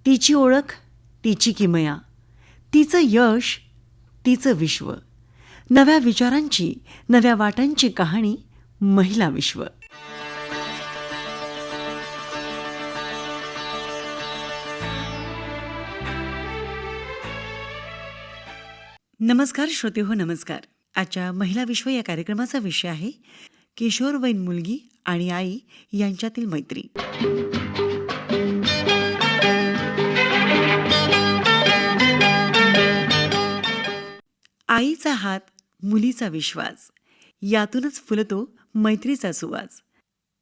तिची ओळख, तिची किमया, तिचं यश, तिचं विश्व. नव्या विचारांची, नव्या वाटांची कहाणी, महिला विश्व. नमस्कार श्रोते हो, नमस्कार. आजच्या महिला विश्व या कार्यक्रमाचा विषय आहे किशोरवयीन मुलगी आणि आई यांच्यातील मैत्री. आईचा हात, मुलीचा विश्वास, यातूनच फुलतो मैत्रीचा सुवास.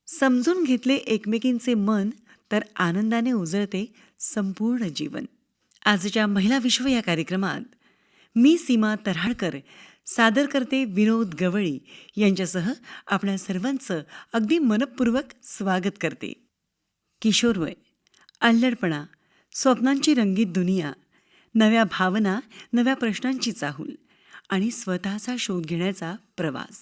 समजून घेतले एकमेकींचे मन तर आनंदाने उजळते संपूर्ण जीवन. आजच्या महिला विश्व या कार्यक्रमात मी सीमा तऱ्हाडकर सादर करते विनोद गवळी यांच्यासह आपल्या सर्वांचं अगदी मनपूर्वक स्वागत करते. किशोरवय, अल्लडपणा, स्वप्नांची रंगीत दुनिया, नव्या भावना, नव्या प्रश्नांची चाहूल आणि स्वतःचा शोध घेण्याचा प्रवास.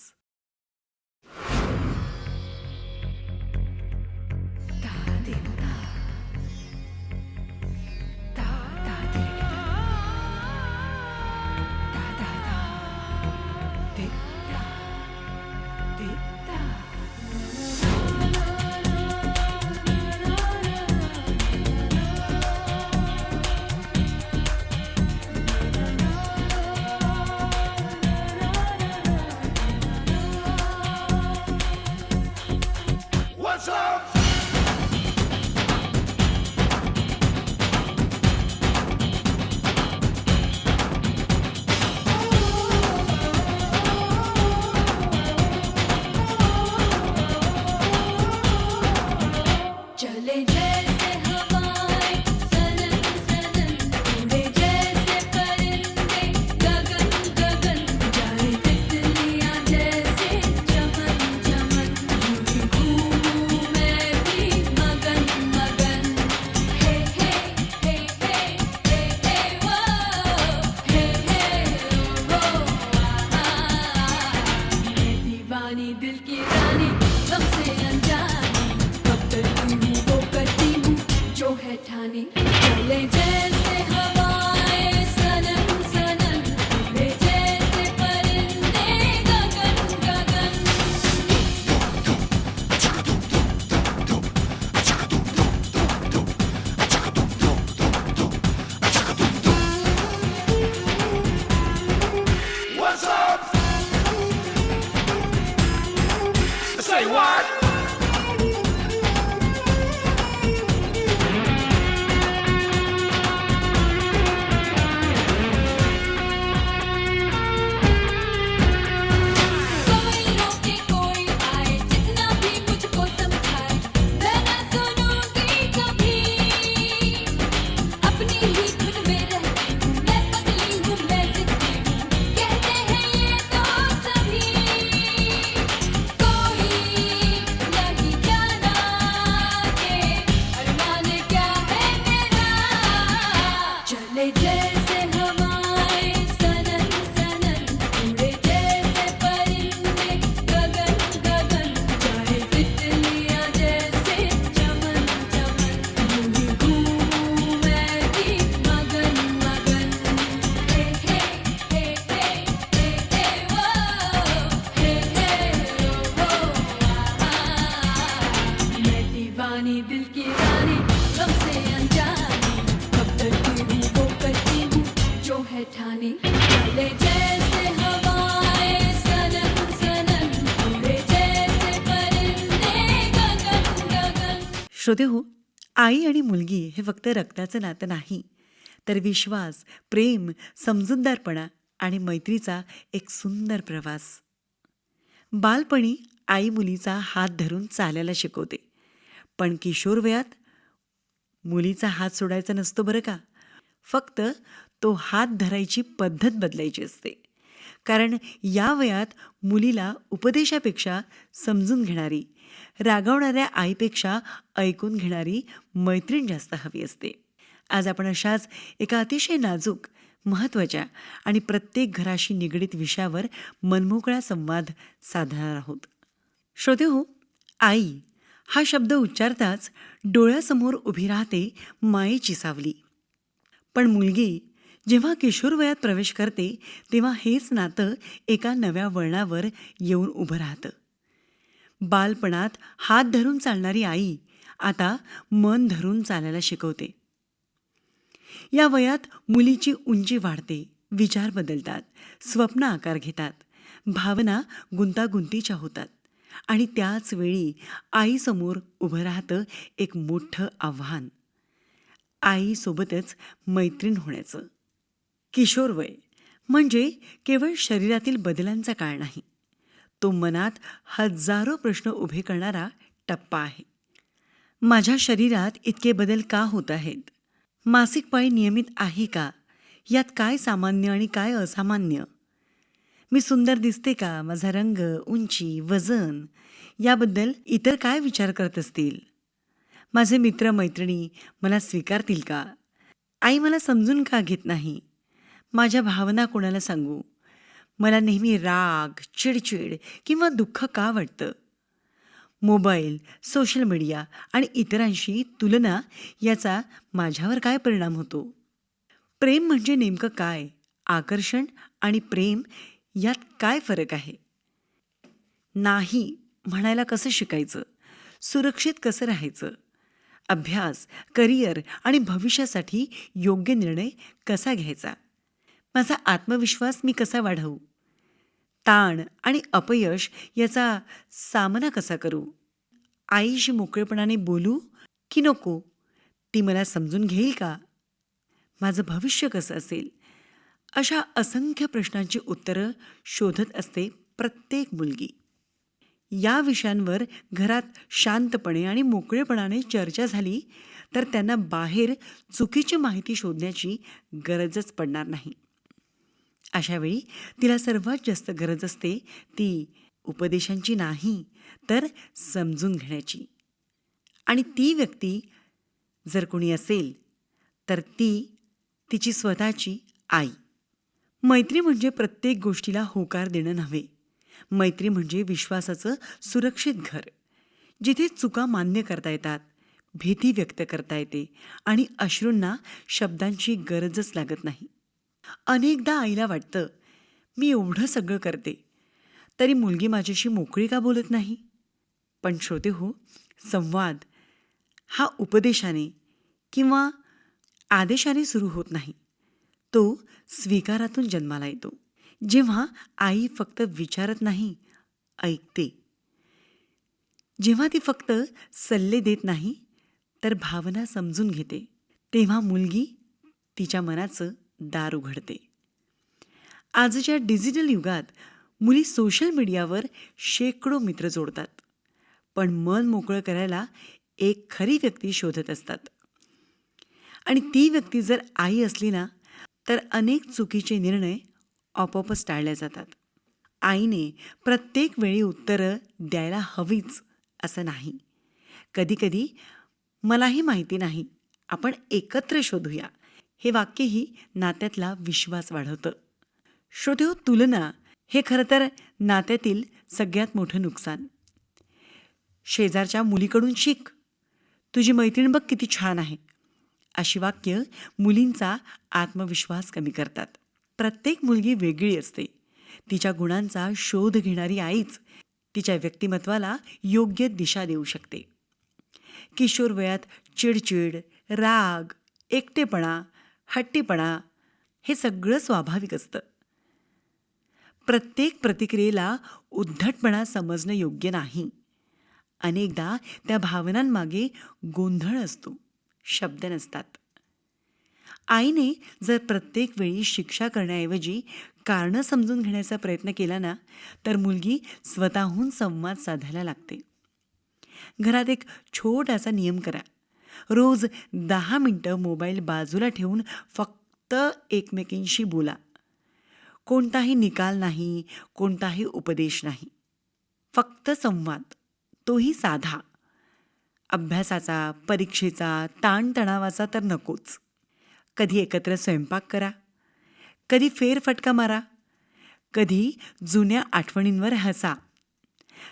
श्रोते हो, आई आणि मुलगी हे फक्त रक्ताचं नातं नाही, तर विश्वास, प्रेम, समजूतदारपणा आणि मैत्रीचा एक सुंदर प्रवास. बालपणी आई मुलीचा हात धरून चालायला शिकवते, पण किशोरवयात मुलीचा हात सोडायचा नसतो बरं का. फक्त तो हात धरायची पद्धत बदलायची असते. कारण या वयात मुलीला उपदेशापेक्षा समजून घेणारी, रागावणाऱ्या आईपेक्षा ऐकून घेणारी मैत्रीण जास्त हवी असते. आज आपण अशाच एका अतिशय नाजूक, महत्त्वाच्या आणि प्रत्येक घराशी निगडीत विषयावर मनमोकळा संवाद साधणार आहोत. श्रोते हो, आई हा शब्द उच्चारताच डोळ्यासमोर उभी राहते मायेची सावली. पण मुलगी जेव्हा किशोरवयात प्रवेश करते तेव्हा हेच नातं एका नव्या वळणावर येऊन उभं राहतं. बालपणात हात धरून चालणारी आई आता मन धरून चालायला शिकवते. या वयात मुलीची उंची वाढते, विचार बदलतात, स्वप्न आकार घेतात, भावना गुंतागुंतीच्या होतात आणि त्याच वेळी आईसमोर उभं राहतं एक मोठं आव्हान, आईसोबतच मैत्रीण होण्याचं. किशोरवय म्हणजे केवळ शरीरातील बदलांचा काळ नाही, तो मनात हजारो प्रश्न उभे करणारा टप्पा आहे. माझ्या शरीरात इतके बदल का होत आहेत? मासिक पाळी नियमित आहे का? यात काय सामान्य आणि काय असामान्य? मी सुंदर दिसते का? माझा रंग, उंची, वजन याबद्दल इतर काय विचार करत असतील? माझे मित्र मैत्रिणी मला स्वीकारतील का? आई मला समजून का घेत नाही? माझ्या भावना कोणाला सांगू? मला नेहमी राग, चिडचिड किंवा दुःख का वाटतं? मोबाईल, सोशल मीडिया आणि इतरांशी तुलना याचा माझ्यावर काय परिणाम होतो? प्रेम म्हणजे नेमकं काय? आकर्षण आणि प्रेम यात काय फरक आहे? नाही म्हणायला कसं शिकायचं? सुरक्षित कसं राहायचं? अभ्यास, करिअर आणि भविष्यासाठी योग्य निर्णय कसा घ्यायचा? माझा आत्मविश्वास मी कसा वाढवू? ताण आणि अपयश याचा सामना कसा करू? आईशी मोकळेपणाने बोलू की नको? ती मला समजून घेईल का? माझं भविष्य कसं असेल? अशा असंख्य प्रश्नांची उत्तरं शोधत असते प्रत्येक मुलगी. या विषयांवर घरात शांतपणे आणि मोकळेपणाने चर्चा झाली तर त्यांना बाहेर चुकीची माहिती शोधण्याची गरजच पडणार नाही. अशावेळी तिला सर्वात जास्त गरज असते ती उपदेशांची नाही, तर समजून घेण्याची. आणि ती व्यक्ती जर कोणी असेल तर ती तिची स्वतःची आई. मैत्री म्हणजे प्रत्येक गोष्टीला होकार देणं नव्हे. मैत्री म्हणजे विश्वासाचं सुरक्षित घर, जिथे चुका मान्य करता येतात, भीती व्यक्त करता येते आणि अश्रूंना शब्दांची गरजच लागत नाही. अनेकदा आईला वाटतं, मी एवढं सगळं करते तरी मुलगी माझ्याशी मोकळी का बोलत नाही? पण श्रोते हो, संवाद हा उपदेशाने किंवा आदेशाने सुरू होत नाही. तो स्वीकारातून जन्माला येतो. जेव्हा आई फक्त विचारत नाही, ऐकते. जेव्हा ती फक्त सल्ले देत नाही, तर भावना समजून घेते, तेव्हा मुलगी तिच्या मनाचं दार उघडते. आजच्या डिजिटल युगात मुली सोशल मीडियावर शेकडो मित्र जोडतात, पण मन मोकळं करायला एक खरी व्यक्ती शोधत असतात. आणि ती व्यक्ती जर आई असली ना, तर अनेक चुकीचे निर्णय आपोआपच टाळले जातात. आईने प्रत्येक वेळी उत्तरं द्यायला हवीच असं नाही. कधीकधी मलाही माहिती नाही, आपण एकत्र शोधूया, हे वाक्यही नात्यातला विश्वास वाढवतं. श्रोतेहो, तुलना हे खरं तर नात्यातील सगळ्यात मोठं नुकसान. शेजारच्या मुलीकडून शिक, तुझी मैत्रीण बघ किती छान आहे, अशी वाक्य मुलींचा आत्मविश्वास कमी करतात. प्रत्येक मुलगी वेगळी असते. तिच्या गुणांचा शोध घेणारी आईच तिच्या व्यक्तिमत्वाला योग्य दिशा देऊ शकते. किशोर वयात चिडचिड, राग, एकटेपणा, हट्टीपणा हे सगळं स्वाभाविक असतं. प्रत्येक प्रतिक्रियेला उद्धटपणा समजणं योग्य नाही. अनेकदा त्या भावनांमागे गोंधळ असतो, शब्द नसतात. आईने जर प्रत्येक वेळी शिक्षा करण्याऐवजी कारणं समजून घेण्याचा प्रयत्न केला ना, तर मुलगी स्वतःहून संवाद साधायला लागते. घरात एक छोटासा नियम करा. रोज 10 मिनिटं मोबाईल बाजूला ठेवून फक्त एकमेकींशी बोला. कोणताही निकाल नाही, कोणताही उपदेश नाही, फक्त संवाद, तोही साधा. अभ्यासाचा, परीक्षेचा, ताणतणावाचा तर नकोच. कधी एकत्र स्वयंपाक करा, कधी फेरफटका मारा, कधी जुन्या आठवणींवर हसा,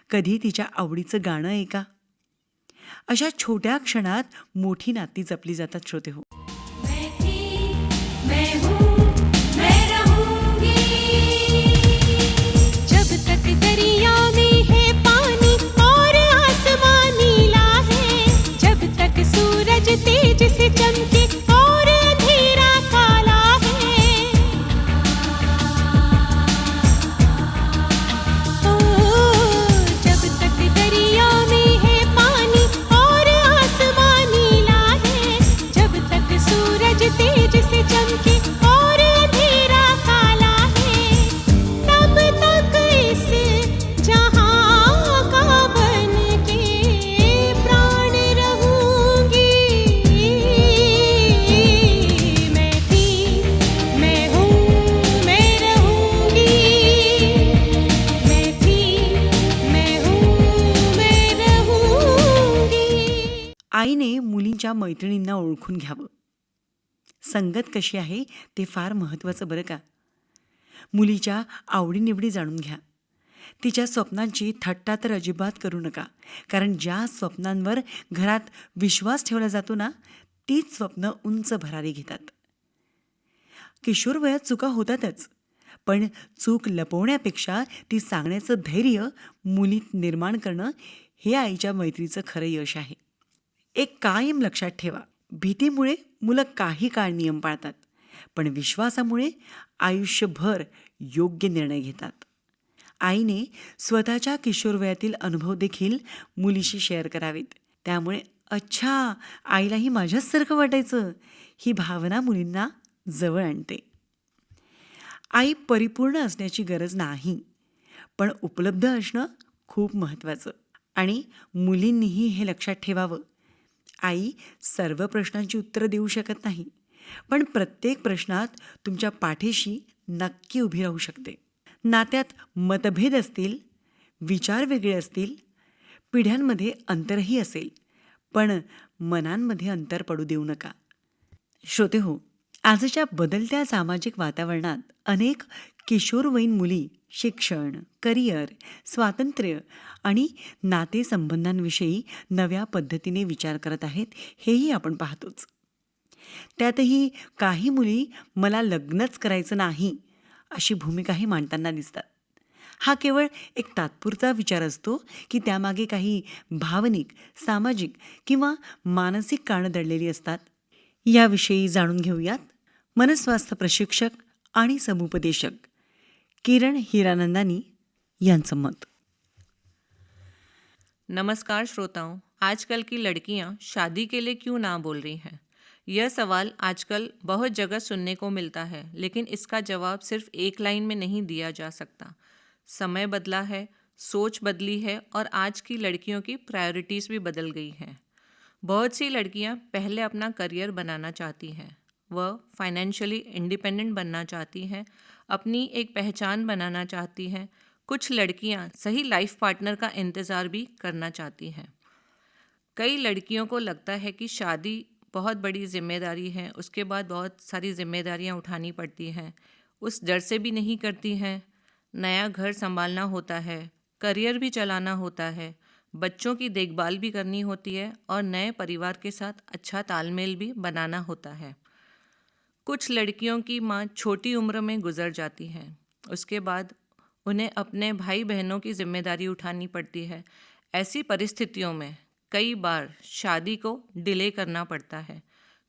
कधी तिच्या आवडीचं गाणं ऐका. अशा छोट्या क्षणात मोठी नाती जपली जातात श्रोतेहो. मैं थी, मैं हूँ, मैं रहूँगी. जब तक दरिया में है पानी और आसमान नीला है, जब तक सूरज तेज से चमके और अंधेरा काला है, ओ, जब तक दरिया में है पानी और आसमान नीला है, जब तक सूरज तेज से चमके और अंधेरा काला है, तब तक इस जहां का बन के प्राण रहूंगी. मैं थी, मैं हूँ, मैं रहूंगी. मैं थी, मैं हूँ, मैं रहूंगी. आईने मुलींच्या मैत्रिणींना ओळखून घ्यावं. संगत कशी आहे ते फार महत्त्वाचं बरं का. मुलीच्या आवडीनिवडी जाणून घ्या. तिच्या स्वप्नांची थट्टा तर अजिबात करू नका, कारण ज्या स्वप्नांवर घरात विश्वास ठेवला जातो ना, तीच स्वप्न उंच भरारी घेतात. किशोर वयात चुका होतातच, पण चूक लपवण्यापेक्षा ती सांगण्याचं धैर्य मुलीत निर्माण करणं हे आईच्या मैत्रीचं खरं यश आहे. एक कायम लक्षात ठेवा, भीतीमुळे मुलं काही काळ नियम पाळतात, पण विश्वासामुळे आयुष्यभर योग्य निर्णय घेतात. आईने स्वतःच्या किशोरवयातील अनुभव देखील मुलीशी शेअर करावेत. त्यामुळे अच्छा, आईलाही माझ्याचसारखं वाटायचं, ही भावना मुलींना जवळ आणते. आई परिपूर्ण असण्याची गरज नाही, पण उपलब्ध असणं खूप महत्त्वाचं. आणि मुलींनीही हे लक्षात ठेवावं, आई सर्व प्रश्नांची उत्तरं देऊ शकत नाही, पण प्रत्येक प्रश्नात तुमच्या पाठीशी नक्की उभी राहू शकते. नात्यात मतभेद असतील, विचार वेगळे असतील, पिढ्यांमध्ये अंतरही असेल, पण मनांमध्ये अंतर पडू देऊ नका. श्रोतेहो, आजच्या बदलत्या सामाजिक वातावरणात अनेक किशोरवयीन मुली शिक्षण, करिअर, स्वातंत्र्य आणि नातेसंबंधांविषयी नव्या पद्धतीने विचार करत आहेत, हेही आपण पाहतोच. त्यातही काही मुली मला लग्नच करायचं नाही अशी भूमिकाही मांडताना दिसतात. हा केवळ एक तात्पुरता विचार असतो की त्यामागे काही भावनिक, सामाजिक किंवा मानसिक कारणं दडलेली असतात? याविषयी जाणून घेऊयात मनस्वास्थ्य प्रशिक्षक आणि समुपदेशक किरण हीरानंदानी यांचं मत. नमस्कार श्रोताओं, आजकल की लड़कियां शादी के लिए क्यों ना बोल रही हैं? यह सवाल आजकल बहुत जगह सुनने को मिलता है, लेकिन इसका जवाब सिर्फ एक लाइन में नहीं दिया जा सकता. समय बदला है, सोच बदली है और आज की लड़कियों की प्रायोरिटीज़ भी बदल गई हैं. बहुत सी लड़कियां पहले अपना करियर बनाना चाहती हैं, वह फाइनेंशियली इंडिपेंडेंट बनना चाहती हैं, अपनी एक पहचान बनाना चाहती हैं. कुछ लड़कियां सही लाइफ पार्टनर का इंतज़ार भी करना चाहती हैं. कई लड़कियों को लगता है कि शादी बहुत बड़ी जिम्मेदारी है, उसके बाद बहुत सारी जिम्मेदारियां उठानी पड़ती हैं, उस डर से भी नहीं करती हैं. नया घर संभालना होता है, करियर भी चलाना होता है, बच्चों की देखभाल भी करनी होती है और नए परिवार के साथ अच्छा तालमेल भी बनाना होता है. कुछ लड़कियों की माँ छोटी उम्र में गुजर जाती हैं, उसके बाद उन्हें अपने भाई बहनों की जिम्मेदारी उठानी पड़ती है. ऐसी परिस्थितियों में कई बार शादी को डिले करना पड़ता है.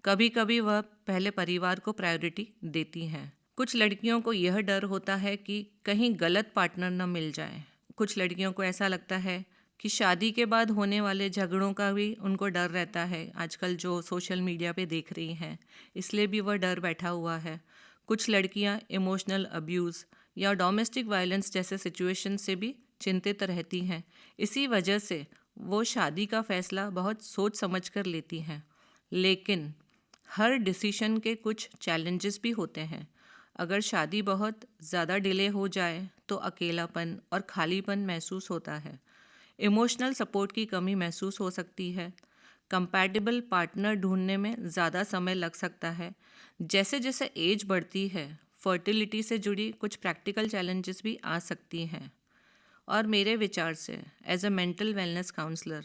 कभी कभी वह पहले परिवार को प्रायोरिटी देती हैं. कुछ लड़कियों को यह डर होता है कि कहीं गलत पार्टनर न मिल जाए. कुछ लड़कियों को ऐसा लगता है कि शादी के बाद होने वाले झगड़ों का भी उनको डर रहता है. आजकल जो सोशल मीडिया पे देख रही हैं, इसलिए भी वह डर बैठा हुआ है. कुछ लड़कियां इमोशनल अब्यूज़ या डोमेस्टिक वायलेंस जैसे सिचुएशन से भी चिंतित रहती हैं. इसी वजह से वो शादी का फ़ैसला बहुत सोच समझ कर लेती हैं. लेकिन हर डिसीशन के कुछ चैलेंजेस भी होते हैं. अगर शादी बहुत ज़्यादा डिले हो जाए तो अकेलापन और खालीपन महसूस होता है. इमोशनल सपोर्ट की कमी महसूस हो सकती है. कंपैटिबल पार्टनर ढूंढने में ज़्यादा समय लग सकता है. जैसे जैसे एज बढ़ती है, फर्टिलिटी से जुड़ी कुछ प्रैक्टिकल चैलेंजेस भी आ सकती हैं. और मेरे विचार से as a mental wellness counsellor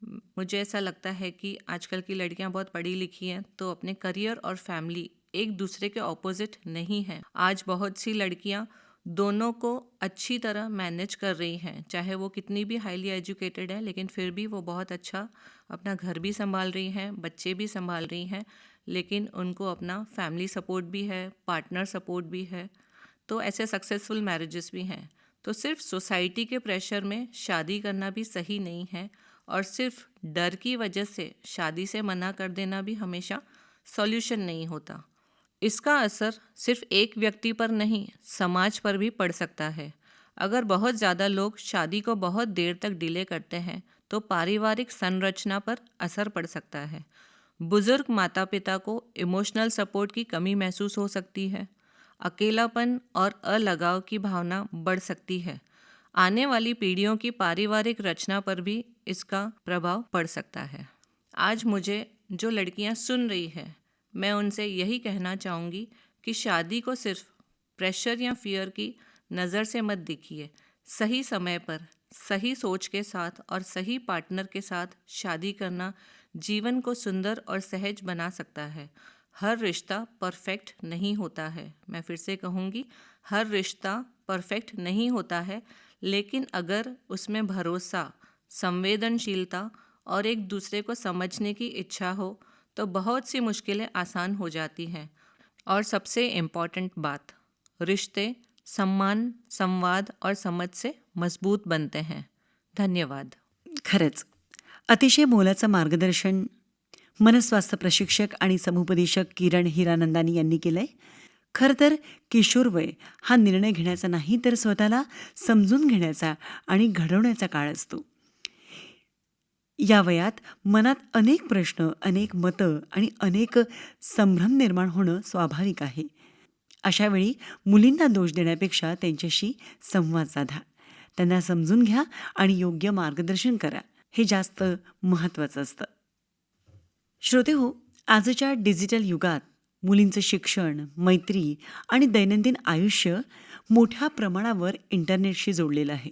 मुझे ऐसा लगता है कि आजकल की लड़कियां बहुत पढ़ी लिखी हैं, तो अपने करियर और फैमिली एक दूसरे के ऑपोजिट नहीं हैं। आज बहुत सी लड़कियां दोनों को अच्छी तरह मैनेज कर रही हैं, चाहे वो कितनी भी हाईली एजुकेटेड है, लेकिन फिर भी वो बहुत अच्छा अपना घर भी संभाल रही हैं, बच्चे भी संभाल रही हैं, लेकिन उनको अपना फैमिली सपोर्ट भी है, पार्टनर सपोर्ट भी है। तो ऐसे सक्सेसफुल मैरिजेस भी हैं। तो सिर्फ सोसाइटी के प्रेशर में शादी करना भी सही नहीं है, और सिर्फ डर की वजह से शादी से मना कर देना भी हमेशा सॉल्यूशन नहीं होता। इसका असर सिर्फ एक व्यक्ति पर नहीं, समाज पर भी पड़ सकता है। अगर बहुत ज़्यादा लोग शादी को बहुत देर तक डिले करते हैं तो पारिवारिक संरचना पर असर पड़ सकता है। बुजुर्ग माता पिता को इमोशनल सपोर्ट की कमी महसूस हो सकती है। अकेलापन और अलगाव की भावना बढ़ सकती है। आने वाली पीढ़ियों की पारिवारिक रचना पर भी इसका प्रभाव पड़ सकता है। आज मुझे जो लड़कियां सुन रही हैं, मैं उनसे यही कहना चाहूँगी कि शादी को सिर्फ प्रेशर या फियर की नज़र से मत देखिए। सही समय पर, सही सोच के साथ और सही पार्टनर के साथ शादी करना जीवन को सुंदर और सहज बना सकता है। हर रिश्ता परफेक्ट नहीं होता है। मैं फिर से कहूँगी, हर रिश्ता परफेक्ट नहीं होता है, लेकिन अगर उसमें भरोसा, संवेदनशीलता और एक दूसरे को समझने की इच्छा हो तो बहुत सी मुश्किलें आसान हो जाती हैं। और सबसे इम्पॉर्टेंट बात, रिश्ते सम्मान, संवाद और समझ से मजबूत बनते हैं। धन्यवाद। खरंच अतिशय मोलाचं मार्गदर्शन मनस्वास्थ्य प्रशिक्षक आणि समुपदेशक किरण हिरानंदानी यांनी केलंय. खरं तर किशोरवय हा निर्णय घेण्याचा नाही, तर स्वतःला समजून घेण्याचा आणि घडवण्याचा काळ असतो. या वयात मनात अनेक प्रश्न, अनेक मतं आणि अनेक संभ्रम निर्माण होणं स्वाभाविक आहे. अशा वेळी मुलींना दोष देण्यापेक्षा त्यांच्याशी संवाद साधा, त्यांना समजून घ्या आणि योग्य मार्गदर्शन करा, हे जास्त महत्त्वाचं असतं. श्रोतेहो, आजच्या डिजिटल युगात मुलींचं शिक्षण, मैत्री आणि दैनंदिन आयुष्य मोठ्या प्रमाणावर इंटरनेटशी जोडलेलं आहे.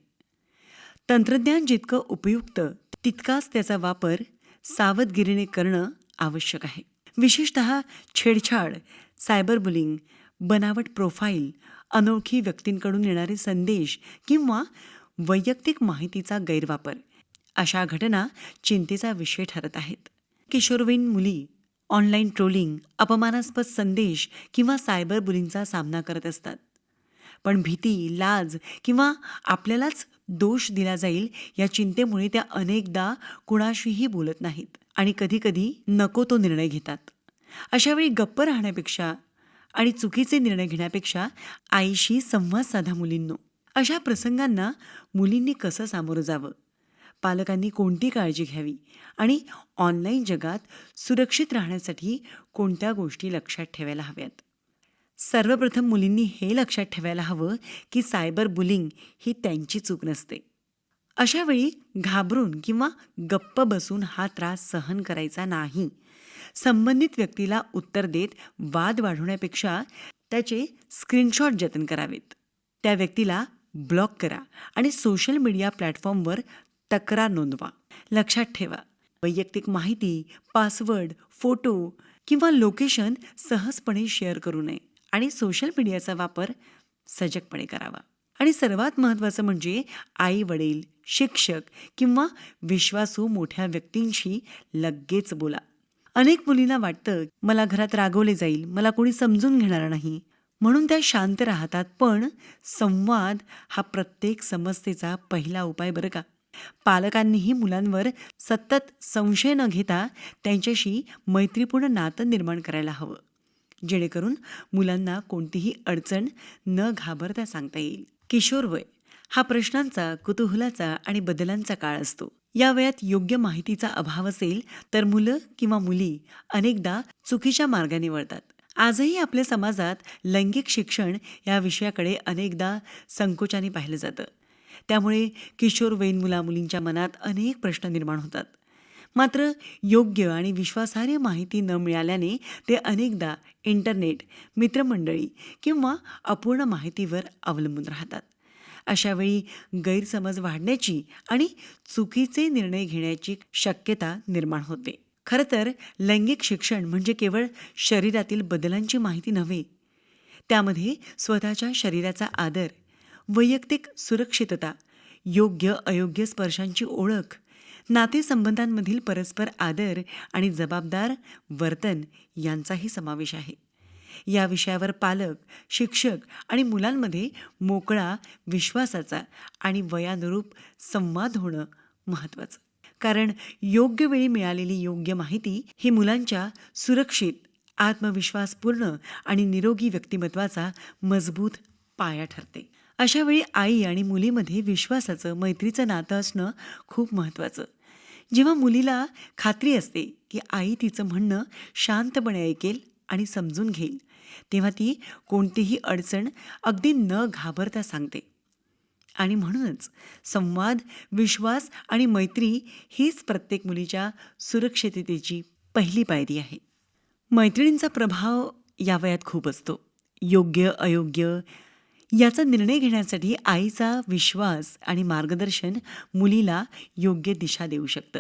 तंत्रज्ञान जितकं उपयुक्त तितकाच त्याचा वापर सावधगिरीने करणं आवश्यक आहे. विशेषतः छेडछाड, सायबर बुलिंग, बनावट प्रोफाईल, अनोळखी व्यक्तींकडून येणारे संदेश किंवा वैयक्तिक माहितीचा गैरवापर, अशा घटना चिंतेचा विषय ठरत आहेत. किशोरवयीन मुली ऑनलाईन ट्रोलिंग, अपमानास्पद संदेश किंवा सायबर बुलिंगचा सामना करत असतात. पण भीती, लाज किंवा आपल्यालाच दोष दिला जाईल या चिंतेमुळे त्या अनेकदा कुणाशीही बोलत नाहीत आणि कधीकधी नको तो निर्णय घेतात. अशावेळी गप्प राहण्यापेक्षा आणि चुकीचे निर्णय घेण्यापेक्षा आईशी संवाद साधा मुलींनो. अशा प्रसंगांना मुलींनी कसं सामोरं जावं, पालकांनी कोणती काळजी घ्यावी आणि ऑनलाईन जगात सुरक्षित राहण्यासाठी कोणत्या गोष्टी लक्षात ठेवायला हव्यात. सर्वप्रथम मुलींनी हे लक्षात ठेवायला हवं की सायबर बुलिंग ही त्यांची चूक नसते. अशावेळी घाबरून किंवा गप्प बसून हा त्रास सहन करायचा नाही. संबंधित व्यक्तीला उत्तर देत वाद वाढवण्यापेक्षा त्याचे स्क्रीनशॉट जतन करावेत. त्या व्यक्तीला ब्लॉक करा आणि सोशल मीडिया प्लॅटफॉर्मवर तक्रार नोंदवा. लक्षात ठेवा, वैयक्तिक माहिती, पासवर्ड, फोटो किंवा लोकेशन सहजपणे शेअर करू नये आणि सोशल मीडियाचा वापर सजगपणे करावा. आणि सर्वात महत्त्वाचं म्हणजे आई वडील, शिक्षक किंवा विश्वासू मोठ्या व्यक्तींशी लगेच बोला. अनेक मुलींना वाटतं मला घरात रागवले जाईल, मला कोणी समजून घेणार नाही, म्हणून त्या शांत राहतात. पण संवाद हा प्रत्येक समस्येचा पहिला उपाय बरं का. पालकांनीही मुलांवर सतत संशय न घेता त्यांच्याशी मैत्रीपूर्ण नातं निर्माण करायला हवं, जेणेकरून मुलांना कोणतीही अडचण न घाबरता सांगता येईल. किशोरवय हा प्रश्नांचा, कुतूहलाचा आणि बदलांचा काळ असतो. या वयात योग्य माहितीचा अभाव असेल तर मुलं किंवा मुली अनेकदा चुकीच्या मार्गाने वळतात. आजही आपल्या समाजात लैंगिक शिक्षण या विषयाकडे अनेकदा संकोचाने पाहिलं जातं. त्यामुळे किशोरवयीन मुलामुलींच्या मनात अनेक प्रश्न निर्माण होतात. मात्र योग्य आणि विश्वासार्ह माहिती न मिळाल्याने ते अनेकदा इंटरनेट, मित्रमंडळी किंवा अपूर्ण माहितीवर अवलंबून राहतात. अशावेळी गैरसमज वाढण्याची आणि चुकीचे निर्णय घेण्याची शक्यता निर्माण होते. खरं तर लैंगिक शिक्षण म्हणजे केवळ शरीरातील बदलांची माहिती नव्हे, त्यामध्ये स्वतःच्या शरीराचा आदर, वैयक्तिक सुरक्षितता, योग्य अयोग्य स्पर्शांची ओळख, नातेसंबंधांमधील परस्पर आदर आणि जबाबदार वर्तन यांचाही समावेश आहे. या विषयावर पालक, शिक्षक आणि मुलांमध्ये मोकळा, विश्वासाचा आणि वयानुरूप संवाद होणं महत्त्वाचं. कारण योग्य वेळी मिळालेली योग्य माहिती ही मुलांच्या सुरक्षित, आत्मविश्वासपूर्ण आणि निरोगी व्यक्तिमत्वाचा मजबूत पाया ठरते. अशावेळी आई आणि मुलीमध्ये विश्वासाचं, मैत्रीचं नातं असणं खूप महत्त्वाचं. जेव्हा मुलीला खात्री असते की आई तिचं म्हणणं शांतपणे ऐकेल आणि समजून घेईल, तेव्हा ती कोणतीही अडचण अगदी न घाबरता सांगते. आणि म्हणूनच संवाद, विश्वास आणि मैत्री हीच प्रत्येक मुलीच्या सुरक्षिततेची पहिली पायरी आहे. मैत्रिणींचा प्रभाव या वयात खूप असतो. योग्य अयोग्य याचा निर्णय घेण्यासाठी आईचा विश्वास आणि मार्गदर्शन मुलीला योग्य दिशा देऊ शकतं.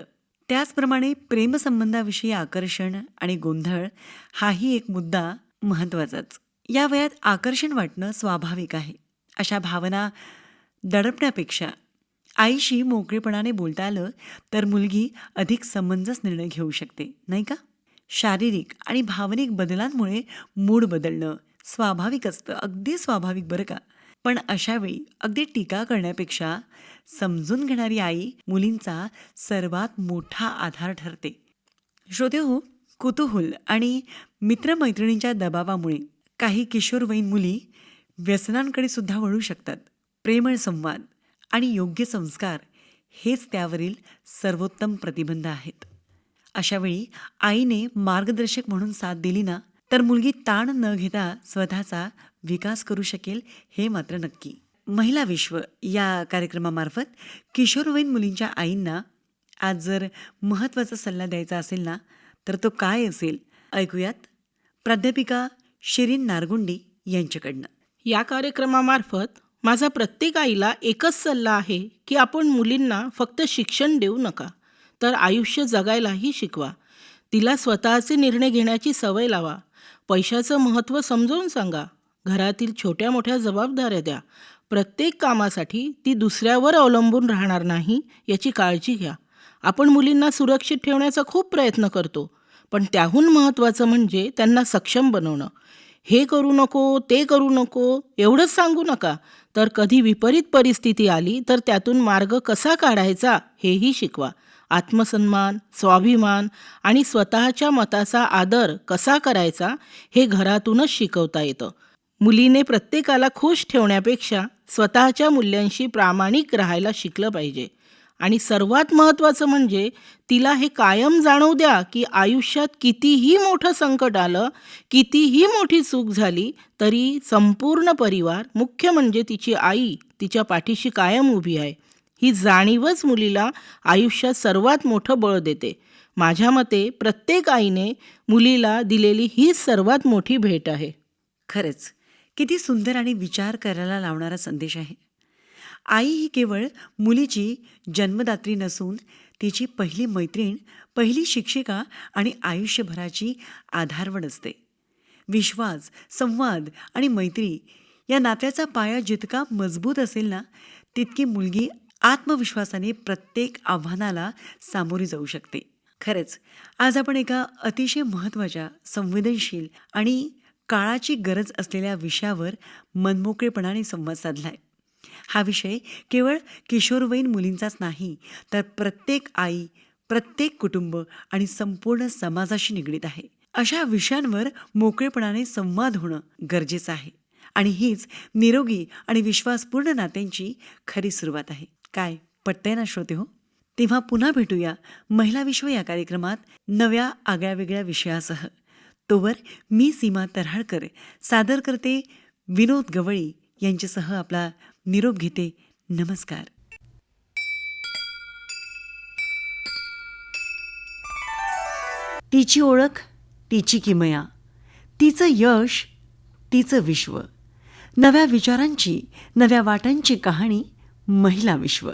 त्याचप्रमाणे प्रेमसंबंधाविषयी आकर्षण आणि गोंधळ हाही एक मुद्दा महत्त्वाचाच. या वयात आकर्षण वाटणं स्वाभाविक आहे. अशा भावना दडपण्यापेक्षा आईशी मोकळेपणाने बोलता आलं तर मुलगी अधिक समंजस निर्णय घेऊ शकते, नाही का? शारीरिक आणि भावनिक बदलांमुळे मूड बदलणं स्वाभाविक असतं, अगदी स्वाभाविक बरं का. पण अशावेळी अगदी टीका करण्यापेक्षा समजून घेणारी आई मुलींचा सर्वात मोठा आधार ठरते. श्रोतेहो, कुतूहल आणि मित्रमैत्रिणींच्या दबावामुळे काही किशोरवयीन मुली व्यसनांकडे सुद्धा वळू शकतात. प्रेमळ संवाद आणि योग्य संस्कार हेच त्यावरील सर्वोत्तम प्रतिबंध आहेत. अशावेळी आईने मार्गदर्शक म्हणून साथ दिली ना, तर मुलगी ताण न घेता स्वतःचा विकास करू शकेल, हे मात्र नक्की. महिला विश्व या कार्यक्रमामार्फत किशोरवयीन मुलींच्या आईंना आज जर महत्त्वाचा सल्ला द्यायचा असेल ना, तर तो काय असेल ऐकूयात प्राध्यापिका शिरीन नारगुंडी यांच्याकडनं. या कार्यक्रमामार्फत माझा प्रत्येक आईला एकच सल्ला आहे की आपण मुलींना फक्त शिक्षण देऊ नका, तर आयुष्य जगायलाही शिकवा. तिला स्वतःचे निर्णय घेण्याची सवय लावा. पैशाचं महत्त्व समजावून सांगा. घरातील छोट्या मोठ्या जबाबदाऱ्या द्या. प्रत्येक कामासाठी ती दुसऱ्यावर अवलंबून राहणार नाही याची काळजी घ्या. आपण मुलींना सुरक्षित ठेवण्याचा खूप प्रयत्न करतो, पण त्याहून महत्त्वाचं म्हणजे त्यांना सक्षम बनवणं. हे करू नको, ते करू नको एवढंच सांगू नका, तर कधी विपरीत परिस्थिती आली तर त्यातून मार्ग कसा काढायचा हेही शिकवा. आत्मसन्मान, स्वाभिमान आणि स्वतःच्या मताचा आदर कसा करायचा हे घरातूनच शिकवता येतं. मुलीने प्रत्येकाला खुश ठेवण्यापेक्षा स्वतःच्या मूल्यांशी प्रामाणिक राहायला शिकलं पाहिजे. आणि सर्वात महत्त्वाचं म्हणजे तिला हे कायम जाणवू द्या की आयुष्यात कितीही मोठं संकट आलं, कितीही मोठी चूक झाली तरी संपूर्ण परिवार, मुख्य म्हणजे तिची आई, तिच्या पाठीशी कायम उभी आहे. ही जाणीवच मुलीला आयुष्यात सर्वात मोठं बळ देते. माझ्या मते प्रत्येक आईने मुलीला दिलेली ही सर्वात मोठी भेट आहे. खरंच किती सुंदर आणि विचार करायला लावणारा संदेश आहे. आई ही केवळ मुलीची जन्मदात्री नसून तिची पहिली मैत्रीण, पहिली शिक्षिका आणि आयुष्यभराची आधारवड असते. विश्वास, संवाद आणि मैत्री या नात्याचा पाया जितका मजबूत असेल ना, तितकी मुलगी आत्मविश्वासाने प्रत्येक आव्हानाला सामोरी जाऊ शकते. खरंच आज आपण एका अतिशय महत्त्वाच्या, संवेदनशील आणि काळाची गरज असलेल्या विषयावर मनमोकळेपणाने संवाद साधलाय. हा विषय केवळ किशोरवयीन मुलींचाच नाही, तर प्रत्येक आई, प्रत्येक कुटुंब आणि संपूर्ण समाजाशी निगडीत आहे. अशा विषयांवर मोकळेपणाने संवाद होणं गरजेचं आहे आणि हीच निरोगी आणि विश्वासपूर्ण नात्यांची खरी सुरुवात आहे. काय पटतंय ना श्रोते हो? तेव्हा पुन्हा भेटूया महिला विश्व या कार्यक्रमात नव्या आगळ्यावेगळ्या विषयासह. तोवर मी सीमा तऱ्हाळकर सादर करते विनोद गवळी यांच्यासह आपला निरोप घेते. नमस्कार. तिची ओळख, तिची किमया, तिचं यश, तिचं विश्व, नव्या विचारांची, नव्या वाटांची कहाणी महिला विश्व.